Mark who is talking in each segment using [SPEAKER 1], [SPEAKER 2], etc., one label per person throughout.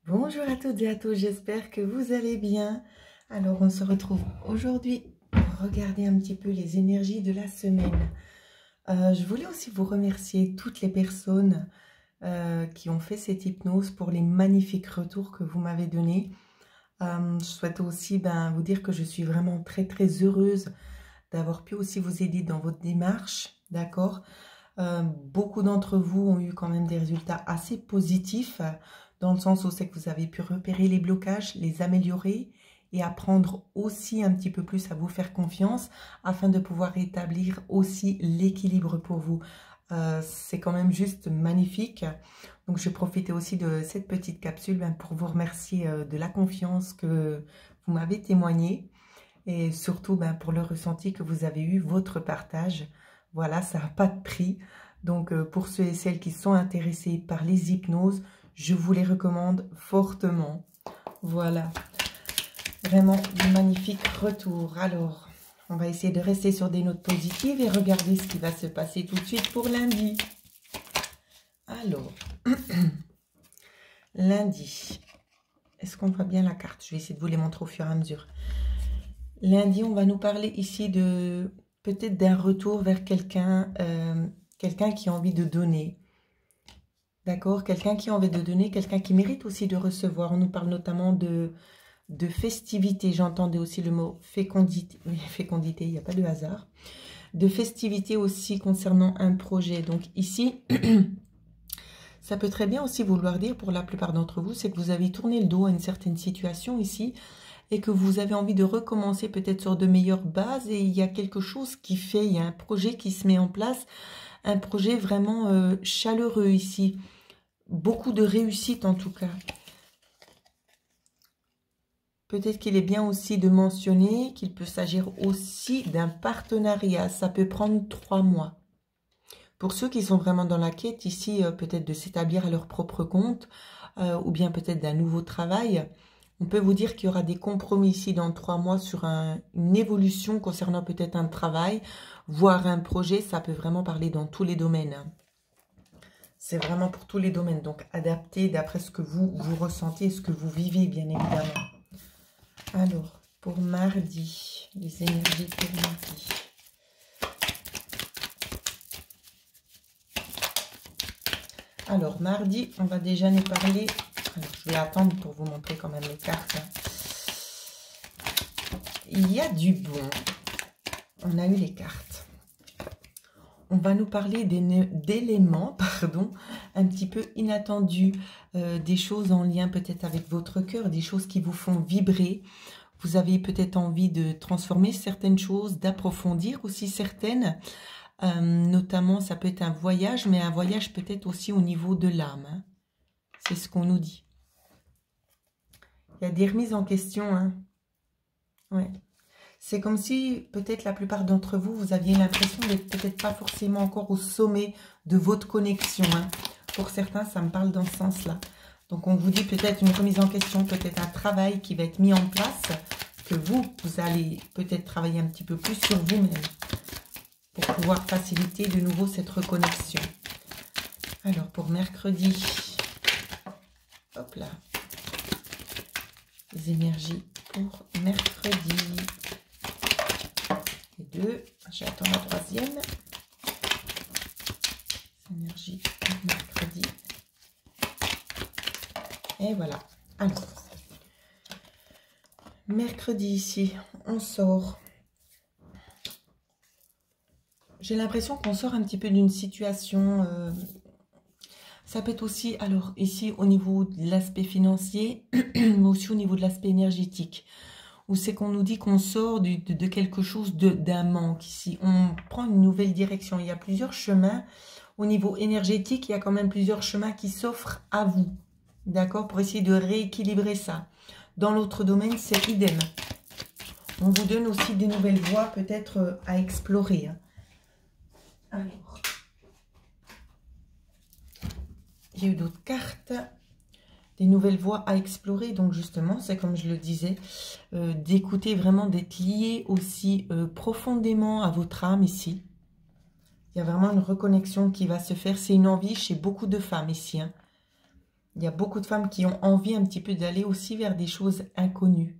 [SPEAKER 1] Bonjour à toutes et à tous, j'espère que vous allez bien. Alors, on se retrouve aujourd'hui pour regarder un petit peu les énergies de la semaine. Je voulais aussi vous remercier toutes les personnes qui ont fait cette hypnose pour les magnifiques retours que vous m'avez donnés. Je souhaite aussi vous dire que je suis vraiment très très heureuse d'avoir pu aussi vous aider dans votre démarche, d'accord? Beaucoup d'entre vous ont eu quand même des résultats assez positifs, dans le sens où c'est que vous avez pu repérer les blocages, les améliorer et apprendre aussi un petit peu plus à vous faire confiance afin de pouvoir établir aussi l'équilibre pour vous. C'est quand même juste magnifique. Donc je profitais aussi de cette petite capsule pour vous remercier de la confiance que vous m'avez témoignée et surtout pour le ressenti que vous avez eu, votre partage. Voilà, ça n'a pas de prix. Donc, pour ceux et celles qui sont intéressés par les hypnoses, je vous les recommande fortement. Voilà, vraiment de magnifiques retours. Alors, on va essayer de rester sur des notes positives et regarder ce qui va se passer tout de suite pour lundi. Alors, lundi, est-ce qu'on voit bien la carte? Je vais essayer de vous les montrer au fur et à mesure. Lundi, on va nous parler ici de peut-être d'un retour vers quelqu'un quelqu'un qui a envie de donner. D'accord? Quelqu'un qui a envie de donner, quelqu'un qui mérite aussi de recevoir. On nous parle notamment de festivité. J'entendais aussi le mot fécondité. Oui, fécondité, il n'y a pas de hasard. De festivité aussi concernant un projet. Donc ici, ça peut très bien aussi vouloir dire pour la plupart d'entre vous, c'est que vous avez tourné le dos à une certaine situation ici et que vous avez envie de recommencer peut-être sur de meilleures bases et il y a quelque chose qui fait, il y a un projet qui se met en place, un projet vraiment chaleureux ici. Beaucoup de réussite en tout cas. Peut-être qu'il est bien aussi de mentionner qu'il peut s'agir aussi d'un partenariat. Ça peut prendre 3 mois. Pour ceux qui sont vraiment dans la quête ici, peut-être de s'établir à leur propre compte, ou bien peut-être d'un nouveau travail, on peut vous dire qu'il y aura des compromis ici dans 3 mois sur une évolution concernant peut-être un travail, voire un projet. Ça peut vraiment parler dans tous les domaines. C'est vraiment pour tous les domaines. Donc, adapté d'après ce que vous ressentez, ce que vous vivez, bien évidemment. Alors, pour mardi, les énergies pour mardi. Alors, mardi, on va déjà nous parler... Alors, je vais attendre pour vous montrer quand même les cartes. Il y a du bon. On a eu les cartes. On va nous parler d'éléments, pardon, un petit peu inattendus, des choses en lien peut-être avec votre cœur, des choses qui vous font vibrer. Vous avez peut-être envie de transformer certaines choses, d'approfondir aussi certaines. Notamment, ça peut être un voyage, mais un voyage peut-être aussi au niveau de l'âme. Hein. C'est ce qu'on nous dit. Il y a des remises en question. Hein. Ouais. C'est comme si, peut-être la plupart d'entre vous, vous aviez l'impression d'être peut-être pas forcément encore au sommet de votre connexion. Hein. Pour certains, ça me parle dans ce sens-là. Donc, on vous dit peut-être une remise en question, peut-être un travail qui va être mis en place, que vous allez peut-être travailler un petit peu plus sur vous-même pour pouvoir faciliter de nouveau cette reconnexion. Alors, pour mercredi, hop là, les énergies pour mercredi. Les deux, j'attends la troisième. Énergie pour mercredi. Et voilà. Alors, mercredi ici, on sort. J'ai l'impression qu'on sort un petit peu d'une situation... ça peut être aussi, alors ici, au niveau de l'aspect financier, mais aussi au niveau de l'aspect énergétique. Où c'est qu'on nous dit qu'on sort de quelque chose d'un manque ici. On prend une nouvelle direction. Il y a plusieurs chemins. Au niveau énergétique, il y a quand même plusieurs chemins qui s'offrent à vous. D'accord? Pour essayer de rééquilibrer ça. Dans l'autre domaine, c'est idem. On vous donne aussi des nouvelles voies peut-être à explorer. Alors, il y a eu d'autres cartes, des nouvelles voies à explorer. Donc justement, c'est comme je le disais, d'écouter vraiment, d'être lié aussi profondément à votre âme ici. Il y a vraiment une reconnexion qui va se faire. C'est une envie chez beaucoup de femmes ici. Hein. Il y a beaucoup de femmes qui ont envie un petit peu d'aller aussi vers des choses inconnues.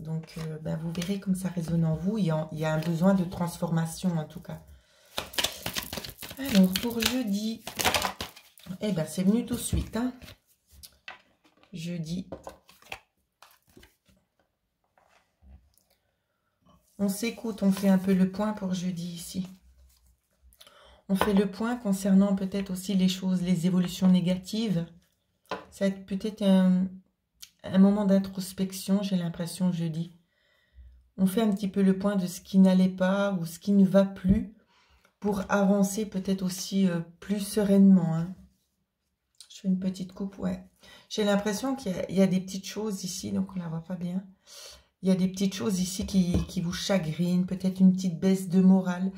[SPEAKER 1] Donc, ben, vous verrez comme ça résonne en vous. Il y a un besoin de transformation en tout cas. Alors, pour jeudi, eh ben, c'est venu tout de suite. Hein. Jeudi. On s'écoute, on fait un peu le point pour jeudi ici. On fait le point concernant peut-être aussi les choses, les évolutions négatives. Ça va être peut-être un moment d'introspection, j'ai l'impression, jeudi. On fait un petit peu le point de ce qui n'allait pas ou ce qui ne va plus pour avancer peut-être aussi plus sereinement. Hein. Je fais une petite coupe, ouais. J'ai l'impression qu'il y a des petites choses ici, donc on ne la voit pas bien. Il y a des petites choses ici qui vous chagrinent, peut-être une petite baisse de morale.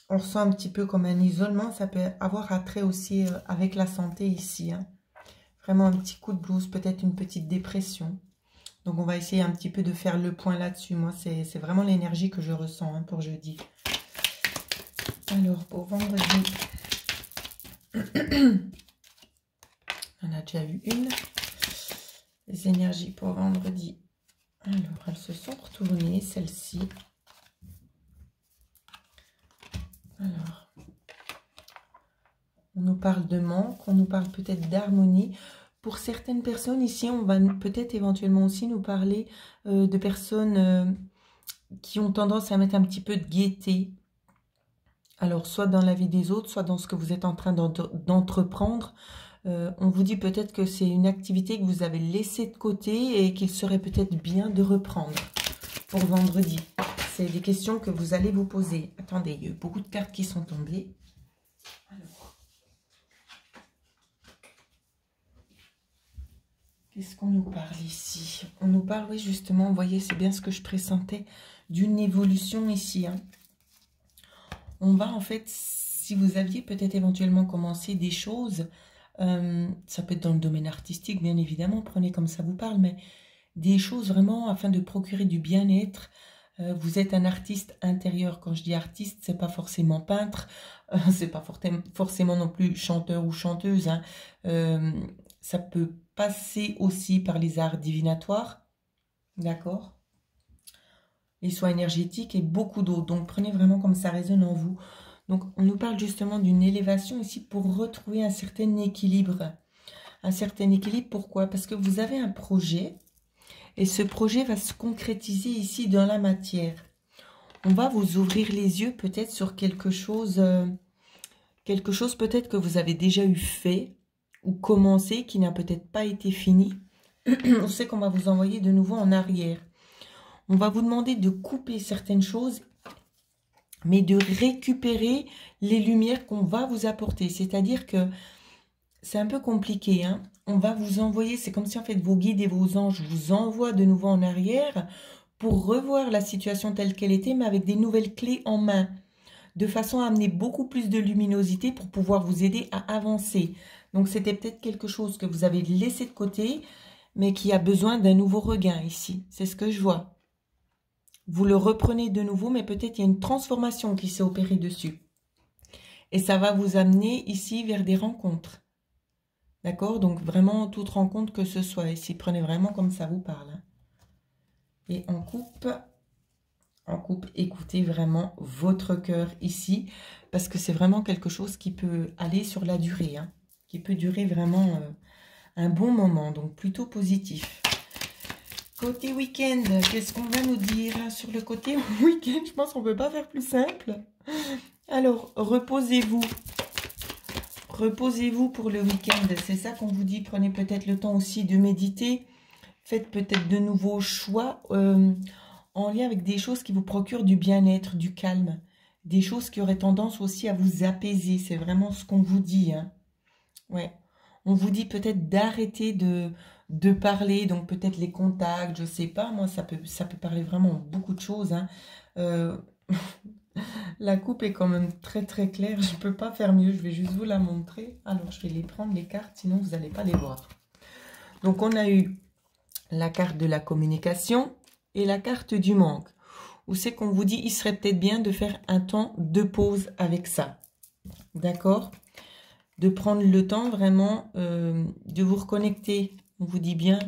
[SPEAKER 1] On ressent un petit peu comme un isolement, ça peut avoir attrait aussi avec la santé ici. Hein. Vraiment un petit coup de blues, peut-être une petite dépression. Donc on va essayer un petit peu de faire le point là-dessus. Moi, c'est vraiment l'énergie que je ressens hein, pour jeudi. Alors, pour vendredi, on a déjà eu une. Les énergies pour vendredi. Alors, elles se sont retournées, celles-ci. Alors, on nous parle de manque, on nous parle peut-être d'harmonie. Pour certaines personnes ici, on va peut-être éventuellement aussi nous parler de personnes qui ont tendance à mettre un petit peu de gaieté. Alors, soit dans la vie des autres, soit dans ce que vous êtes en train d'entreprendre. On vous dit peut-être que c'est une activité que vous avez laissée de côté et qu'il serait peut-être bien de reprendre pour vendredi. C'est des questions que vous allez vous poser. Attendez, il y a eu beaucoup de cartes qui sont tombées. Alors, qu'est-ce qu'on nous parle ici? On nous parle, oui, justement, vous voyez, c'est bien ce que je pressentais, d'une évolution ici. Hein. On va, en fait, si vous aviez peut-être éventuellement commencé des choses, ça peut être dans le domaine artistique, bien évidemment, prenez comme ça vous parle, mais des choses vraiment afin de procurer du bien-être. Vous êtes un artiste intérieur. Quand je dis artiste, c'est pas forcément peintre, c'est pas forcément non plus chanteur ou chanteuse. Hein. Ça peut passer aussi par les arts divinatoires, d'accord? Les soins énergétiques et beaucoup d'autres. Donc prenez vraiment comme ça résonne en vous. Donc on nous parle justement d'une élévation ici pour retrouver un certain équilibre. Un certain équilibre, pourquoi? Parce que vous avez un projet. Et ce projet va se concrétiser ici dans la matière. On va vous ouvrir les yeux peut-être sur quelque chose peut-être que vous avez déjà eu fait ou commencé, qui n'a peut-être pas été fini. On sait qu'on va vous envoyer de nouveau en arrière. On va vous demander de couper certaines choses, mais de récupérer les lumières qu'on va vous apporter. C'est-à-dire que c'est un peu compliqué, hein. On va vous envoyer, c'est comme si en fait vos guides et vos anges vous envoient de nouveau en arrière pour revoir la situation telle qu'elle était, mais avec des nouvelles clés en main, de façon à amener beaucoup plus de luminosité pour pouvoir vous aider à avancer. Donc c'était peut-être quelque chose que vous avez laissé de côté, mais qui a besoin d'un nouveau regain ici. C'est ce que je vois. Vous le reprenez de nouveau, mais peut-être il y a une transformation qui s'est opérée dessus. Et ça va vous amener ici vers des rencontres. D'accord? Donc, vraiment, toute rencontre que ce soit. Ici, prenez vraiment comme ça vous parle. Hein. Et en coupe, écoutez vraiment votre cœur ici. Parce que c'est vraiment quelque chose qui peut aller sur la durée. Hein, qui peut durer vraiment un bon moment. Donc, plutôt positif. Côté week-end, qu'est-ce qu'on va nous dire hein, sur le côté week-end? Je pense qu'on ne peut pas faire plus simple. Alors, reposez-vous. Reposez-vous pour le week-end, c'est ça qu'on vous dit. Prenez peut-être le temps aussi de méditer. Faites peut-être de nouveaux choix en lien avec des choses qui vous procurent du bien-être, du calme. Des choses qui auraient tendance aussi à vous apaiser. C'est vraiment ce qu'on vous dit. Hein. Ouais. On vous dit peut-être d'arrêter de parler. Donc peut-être les contacts, je ne sais pas. Moi, ça peut parler vraiment beaucoup de choses. Hein. La coupe est quand même très très claire, je ne peux pas faire mieux, je vais juste vous la montrer. Alors je vais les prendre les cartes, sinon vous n'allez pas les voir. Donc on a eu la carte de la communication et la carte du manque. Où c'est qu'on vous dit, il serait peut-être bien de faire un temps de pause avec ça. D'accord? de prendre le temps vraiment de vous reconnecter. On vous dit bien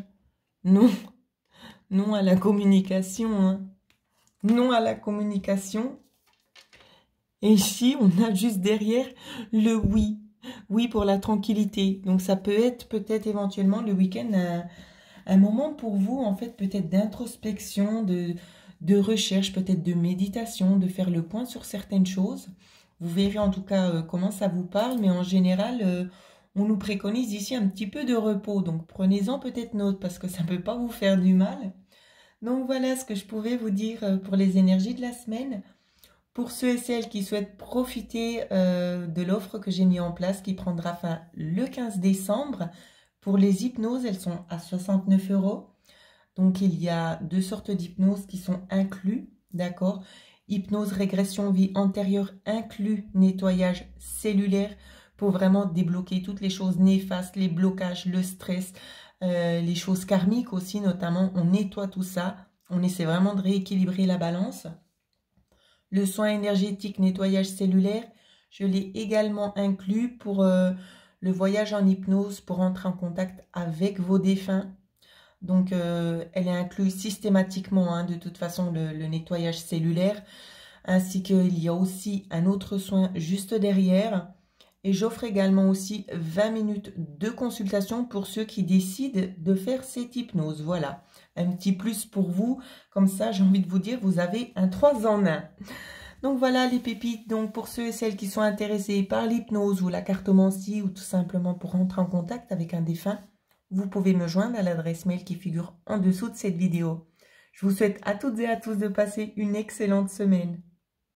[SPEAKER 1] non, non à la communication, hein. Non à la communication. Et ici, on a juste derrière le oui. Oui pour la tranquillité. Donc ça peut être peut-être éventuellement le week-end un moment pour vous, en fait, peut-être d'introspection, de recherche, peut-être de méditation, de faire le point sur certaines choses. Vous verrez en tout cas comment ça vous parle, mais en général, on nous préconise ici un petit peu de repos. Donc prenez-en peut-être note parce que ça ne peut pas vous faire du mal. Donc voilà ce que je pouvais vous dire pour les énergies de la semaine. Pour ceux et celles qui souhaitent profiter de l'offre que j'ai mis en place, qui prendra fin le 15 décembre, pour les hypnoses, elles sont à 69 €. Donc, il y a deux sortes d'hypnoses qui sont inclus, d'accord? Hypnose, régression, vie antérieure, inclus nettoyage cellulaire pour vraiment débloquer toutes les choses néfastes, les blocages, le stress, les choses karmiques aussi notamment. On nettoie tout ça. On essaie vraiment de rééquilibrer la balance. Le soin énergétique, nettoyage cellulaire, je l'ai également inclus pour le voyage en hypnose pour entrer en contact avec vos défunts. Donc, elle est inclue systématiquement, hein, de toute façon, le nettoyage cellulaire, ainsi qu'il y a aussi un autre soin juste derrière. Et j'offre également aussi 20 minutes de consultation pour ceux qui décident de faire cette hypnose. Voilà, un petit plus pour vous. Comme ça, j'ai envie de vous dire, vous avez un 3 en 1. Donc voilà les pépites. Donc pour ceux et celles qui sont intéressés par l'hypnose ou la cartomancie ou tout simplement pour rentrer en contact avec un défunt, vous pouvez me joindre à l'adresse mail qui figure en dessous de cette vidéo. Je vous souhaite à toutes et à tous de passer une excellente semaine.